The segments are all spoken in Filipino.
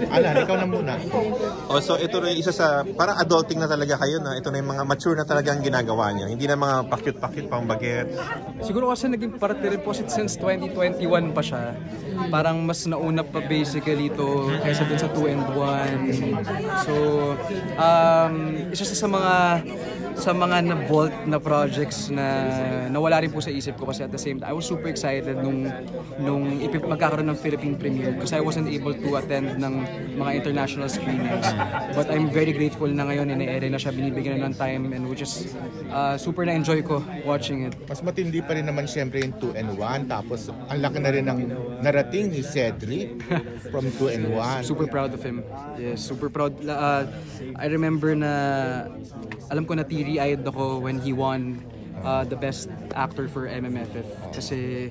Alan, ikaw na muna. Oh, so ito na yung isa sa, parang adulting na talaga kayo na ito na yung mga mature na talagang ginagawa niya. Hindi na mga pakit-pakit pang baget. Siguro kasi naging parte rin po since 2021 pa siya. Parang mas nauna pa basically ito kaysa dun sa 2 and 1. So, isa sa mga na-vault na projects na nawala rin po sa isip ko kasi at the same time, I was super excited nung magkakaroon ng Philippine premiere kasi I wasn't able to attend ng mga international screenings. But I'm very grateful na ngayon ine-air na siya, binibigyan na ng time, and which is super na-enjoy ko watching it. Mas matindi pa rin naman siyempre yung 2 and 1. Tapos ang laki na rin ng narating ni Cedric from 2 and 1. Super proud of him. Yes, super proud. I remember na alam ko na teary-eyed ako when he won the best actor for MMFF kasi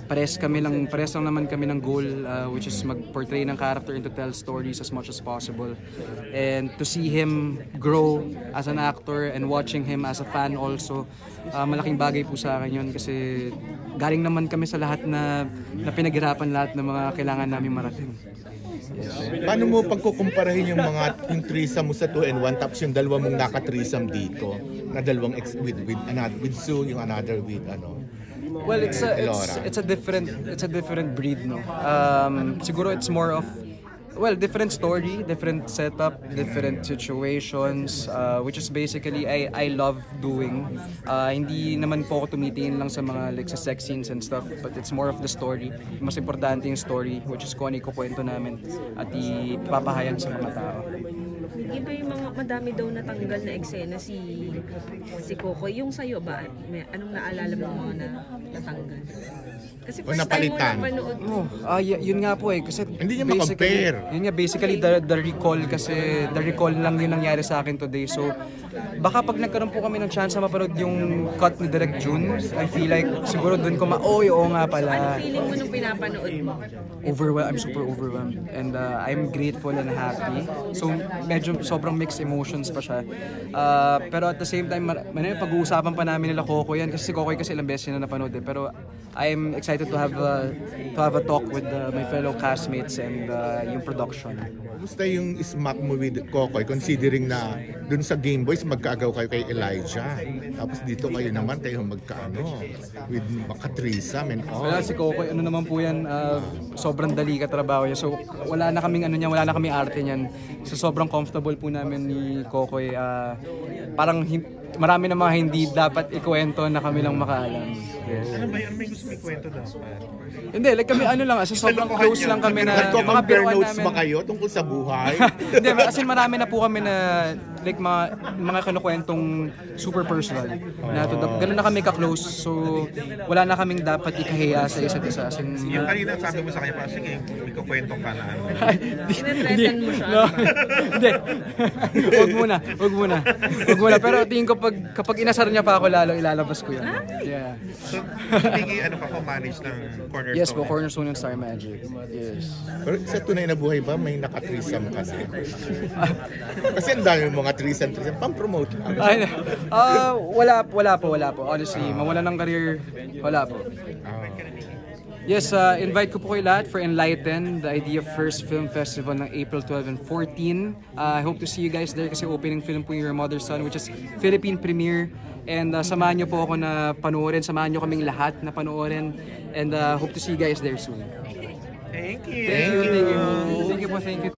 pares lang naman kami ng goal, which is mag-portray ng character and to tell stories as much as possible, and to see him grow as an actor and watching him as a fan also, malaking bagay po sa akin yun kasi galing naman kami sa lahat na pinaghirapan lahat ng mga kailangan namin marating. Paano mo pagkukumparahin yung threesome mo sa 2 and 1 tapos yung dalawa mong naka-threesome dito na dalawang with Sue, yung another with ano? Well, it's a different breed, no. Siguro it's more of, well, different story, different setup, different situations, which is basically I love doing. Hindi naman po ako tumitingin lang sa mga like sa sex scenes and stuff, but it's more of the story. Mas importante yung story, which is kung ano ikukwento namin at ipapahayag sa mga tao. Iba yung mga madami daw natanggal na eksena si Coco. Yung sa'yo ba? Anong naalala mo mga natanggal? Kasi first time mo napanood mo. Yun nga po kasi hindi niya ma-compare. Yun nga basically the recall kasi the recall lang yung nangyari sa akin today. So baka pag nagkaroon po kami ng chance na mapanood yung cut ni Direk June, I feel like siguro doon ko oo nga pala. Ano feeling mo nung pinapanood mo? I'm super overwhelmed and I'm grateful and happy. So medyo sobrang mixed emotions pa siya. Pero at the same time, pag-uusapan pa namin nila Coco yan kasi si Coco kasi ilang beses na napanood pero I'm excited to have a talk with my fellow castmates and yung production. Kumusta yung smack mo with Kokoy considering na dun sa Game Boys magkaagaw kayo kay Elijah, tapos dito kayo naman with maka-threesome and all. Wala si Kokoy, naman po yan, sobrang dali katrabaho niya. So wala na kaming wala na kaming arte niyan. So sobrang comfortable po namin ni Kokoy. Parang marami na mga hindi dapat ikwento na kami lang makaalam. Yes. Ano may gusto ikwento daw? Hindi, like kami sobrang close lang kami na mga compare notes ba kayo tungkol sa buhay? Hindi, kasi marami na po kami na like mga kinukwentong super personal. Ganun na kami ka-close, so wala na kaming dapat ikahiya sa isa't isa. Yung kanina sabi mo sa kanya, sige, ikukwento ka na. Tinatretan mo siya. Hindi. Huwag muna. Pero tingin ko kapag inasar niya pa ako lalo, ilalabas ko yan. Yeah. So, hindi manage ng Cornerstone? Yes po, Cornerstone and Star Magic. Yes. Pero sa tunay na buhay ba, may naka-threesome ka na? Kasi ang dami mga threesome, pang-promote lang. Wala po. Honestly, mawala ng career, wala po. Yes, invite ko po kayo lahat for Enlighten, the Idea First Film Festival ng April 12 and 14. I hope to see you guys there kasi opening film po yung Your Mother's Son, which is Philippine premiere. And samahan nyo po ako na panoorin, samahan nyo kaming lahat na panoorin. And hope to see you guys there soon. Thank you. Thank you. Thank you po.